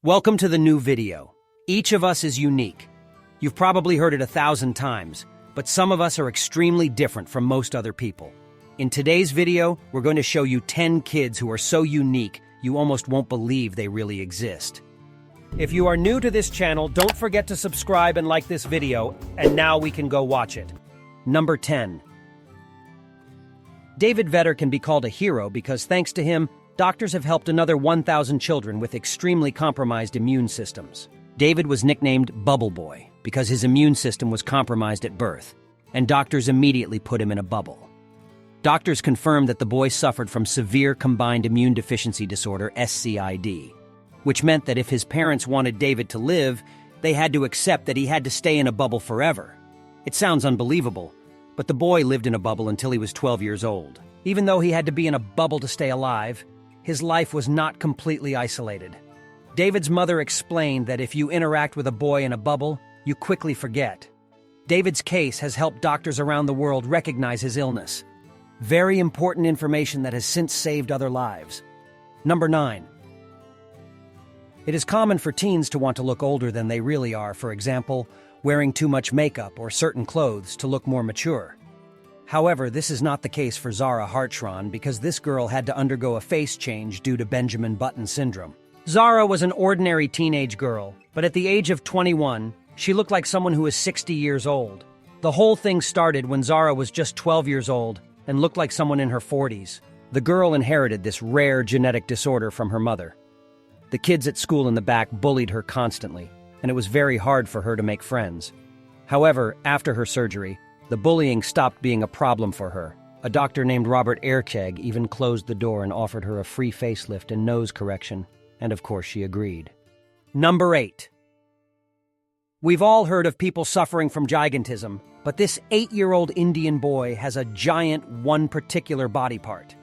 Welcome to the new video. Each of us is unique. You've probably heard it 1,000 times, but some of us are extremely different from most other people. In today's video, we're going to show you 10 kids who are so unique you almost won't believe they really exist. If you are new to this channel, don't forget to subscribe and like this video, and now we can go watch it. Number 10. David Vetter can be called a hero because thanks to him, doctors have helped another 1,000 children with extremely compromised immune systems. David was nicknamed Bubble Boy because his immune system was compromised at birth, and doctors immediately put him in a bubble. Doctors confirmed that the boy suffered from severe combined immune deficiency disorder, SCID, which meant that if his parents wanted David to live, they had to accept that he had to stay in a bubble forever. It sounds unbelievable, but the boy lived in a bubble until he was 12 years old. Even though he had to be in a bubble to stay alive, his life was not completely isolated. David's mother explained that if you interact with a boy in a bubble, you quickly forget. David's case has helped doctors around the world recognize his illness. Very important information that has since saved other lives. Number 9. It is common for teens to want to look older than they really are, for example, wearing too much makeup or certain clothes to look more mature. However, this is not the case for Zara Hartshron because this girl had to undergo a face change due to Benjamin Button syndrome. Zara was an ordinary teenage girl, but at the age of 21, she looked like someone who was 60 years old. The whole thing started when Zara was just 12 years old and looked like someone in her 40s. The girl inherited this rare genetic disorder from her mother. The kids at school in the back bullied her constantly, and it was very hard for her to make friends. However, after her surgery, the bullying stopped being a problem for her. A doctor named Robert Erkeg even closed the door and offered her a free facelift and nose correction, and of course she agreed. Number 8. We've all heard of people suffering from gigantism, but this 8-year-old Indian boy has a giant one particular body part.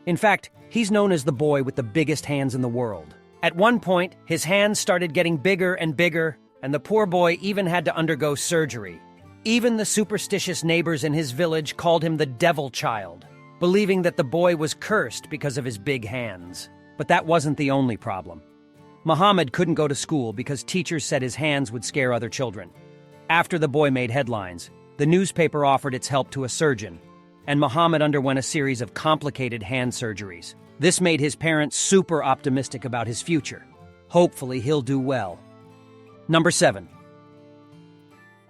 In fact, he's known as the boy with the biggest hands in the world. At one point, his hands started getting bigger and bigger, and the poor boy even had to undergo surgery. Even the superstitious neighbors in his village called him the devil child, believing that the boy was cursed because of his big hands. But that wasn't the only problem. Muhammad couldn't go to school because teachers said his hands would scare other children. After the boy made headlines, the newspaper offered its help to a surgeon, and Muhammad underwent a series of complicated hand surgeries. This made his parents super optimistic about his future. Hopefully he'll do well. Number 7.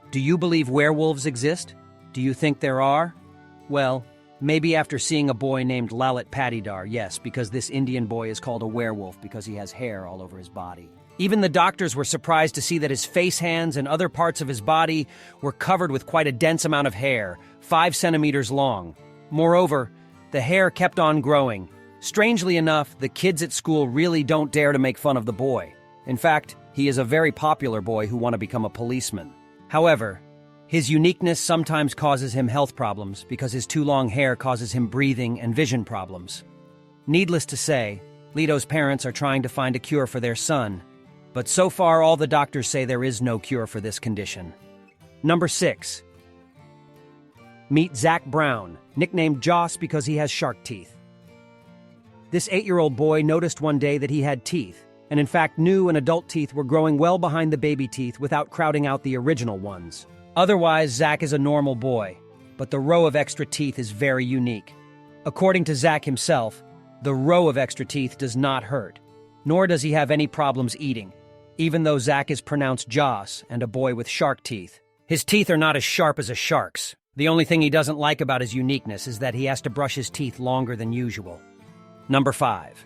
Do you believe werewolves exist? Do you think there are? Well, maybe after seeing a boy named Lalit Patidar, yes, because this Indian boy is called a werewolf because he has hair all over his body. Even the doctors were surprised to see that his face, hands, and other parts of his body were covered with quite a dense amount of hair, 5 centimeters long. Moreover, the hair kept on growing. Strangely enough, the kids at school really don't dare to make fun of the boy. In fact, he is a very popular boy who wants to become a policeman. However, his uniqueness sometimes causes him health problems because his too long hair causes him breathing and vision problems. Needless to say, Lito's parents are trying to find a cure for their son, but so far all the doctors say there is no cure for this condition. Number 6. Meet Zach Brown, nicknamed Joss because he has shark teeth. This 8-year-old boy noticed one day that he had teeth, and in fact new and adult teeth were growing well behind the baby teeth without crowding out the original ones. Otherwise, Zach is a normal boy, but the row of extra teeth is very unique. According to Zach himself, the row of extra teeth does not hurt, nor does he have any problems eating, even though Zach is pronounced Joss and a boy with shark teeth. His teeth are not as sharp as a shark's. The only thing he doesn't like about his uniqueness is that he has to brush his teeth longer than usual. Number 5.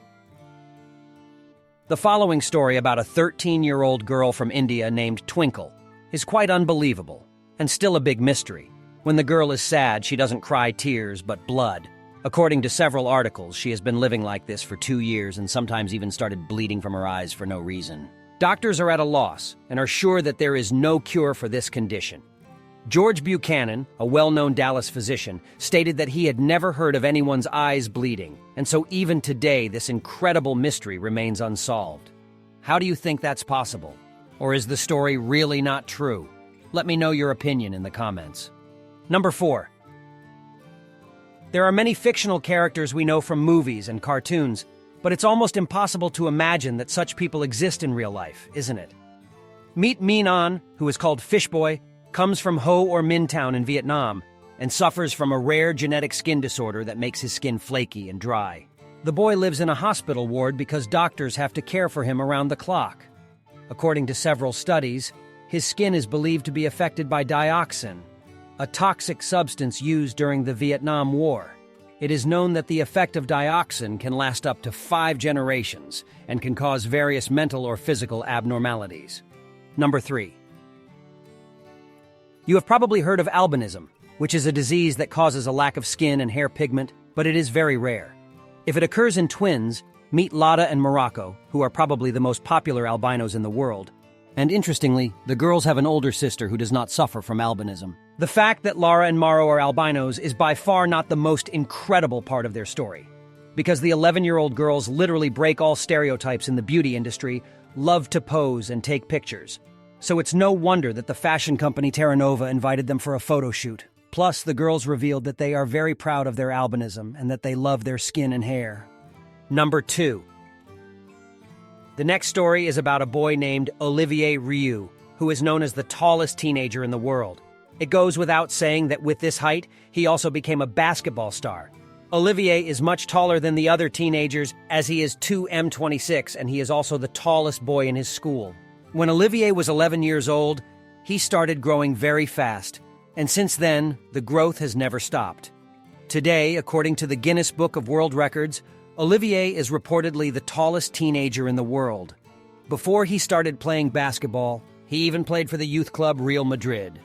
The following story about a 13-year-old girl from India named Twinkle is quite unbelievable, and still a big mystery. When the girl is sad, she doesn't cry tears, but blood. According to several articles, she has been living like this for 2 years and sometimes even started bleeding from her eyes for no reason. Doctors are at a loss and are sure that there is no cure for this condition. George Buchanan, a well-known Dallas physician, stated that he had never heard of anyone's eyes bleeding, and so even today this incredible mystery remains unsolved. How do you think that's possible? Or is the story really not true? Let me know your opinion in the comments. Number 4. There are many fictional characters we know from movies and cartoons, But it's almost impossible to imagine that such people exist in real life, isn't it? Meet Minh An, who is called Fishboy, comes from Ho or Minh Town in Vietnam, and suffers from a rare genetic skin disorder that makes his skin flaky and dry. The boy lives in a hospital ward because doctors have to care for him around the clock. According to several studies, his skin is believed to be affected by dioxin, a toxic substance used during the Vietnam War. It is known that the effect of dioxin can last up to 5 generations and can cause various mental or physical abnormalities. Number 3. You have probably heard of albinism, which is a disease that causes a lack of skin and hair pigment, but it is very rare. If it occurs in twins, meet Lada and Morocco, who are probably the most popular albinos in the world. And interestingly, the girls have an older sister who does not suffer from albinism. The fact that Lara and Maro are albinos is by far not the most incredible part of their story, because the 11-year-old girls literally break all stereotypes in the beauty industry, love to pose and take pictures. So it's no wonder that the fashion company Terra Nova invited them for a photo shoot. Plus, the girls revealed that they are very proud of their albinism and that they love their skin and hair. Number 2. The next story is about a boy named Olivier Rioux, who is known as the tallest teenager in the world. It goes without saying that with this height, he also became a basketball star. Olivier is much taller than the other teenagers, as he is 2m26, and he is also the tallest boy in his school. When Olivier was 11 years old, he started growing very fast, and since then, the growth has never stopped. Today, according to the Guinness Book of World Records, Olivier is reportedly the tallest teenager in the world. Before he started playing basketball, he even played for the youth club Real Madrid.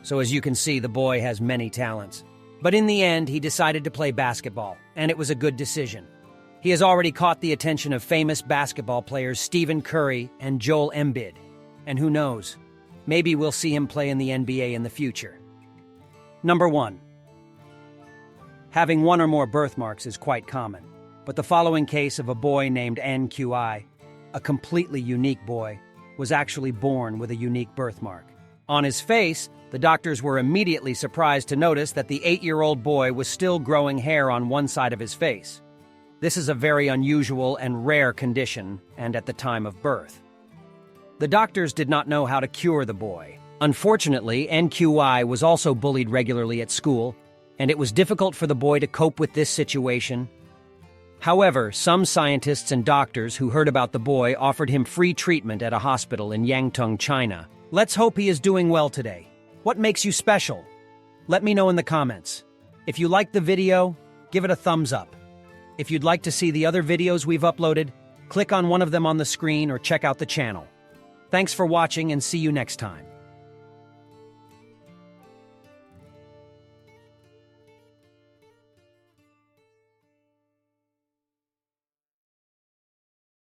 So as you can see, the boy has many talents. But in the end, he decided to play basketball, and it was a good decision. He has already caught the attention of famous basketball players Stephen Curry and Joel Embiid. And who knows, maybe we'll see him play in the NBA in the future. Number 1. Having one or more birthmarks is quite common, but the following case of a boy named NQI, a completely unique boy, was actually born with a unique birthmark. On his face, the doctors were immediately surprised to notice that the 8-year-old boy was still growing hair on one side of his face. This is a very unusual and rare condition, and at the time of birth. The doctors did not know how to cure the boy. Unfortunately, NQI was also bullied regularly at school, and it was difficult for the boy to cope with this situation. However, some scientists and doctors who heard about the boy offered him free treatment at a hospital in Yangtung, China. Let's hope he is doing well today. What makes you special? Let me know in the comments. If you liked the video, give it a thumbs up. If you'd like to see the other videos we've uploaded, click on one of them on the screen or check out the channel. Thanks for watching and see you next time.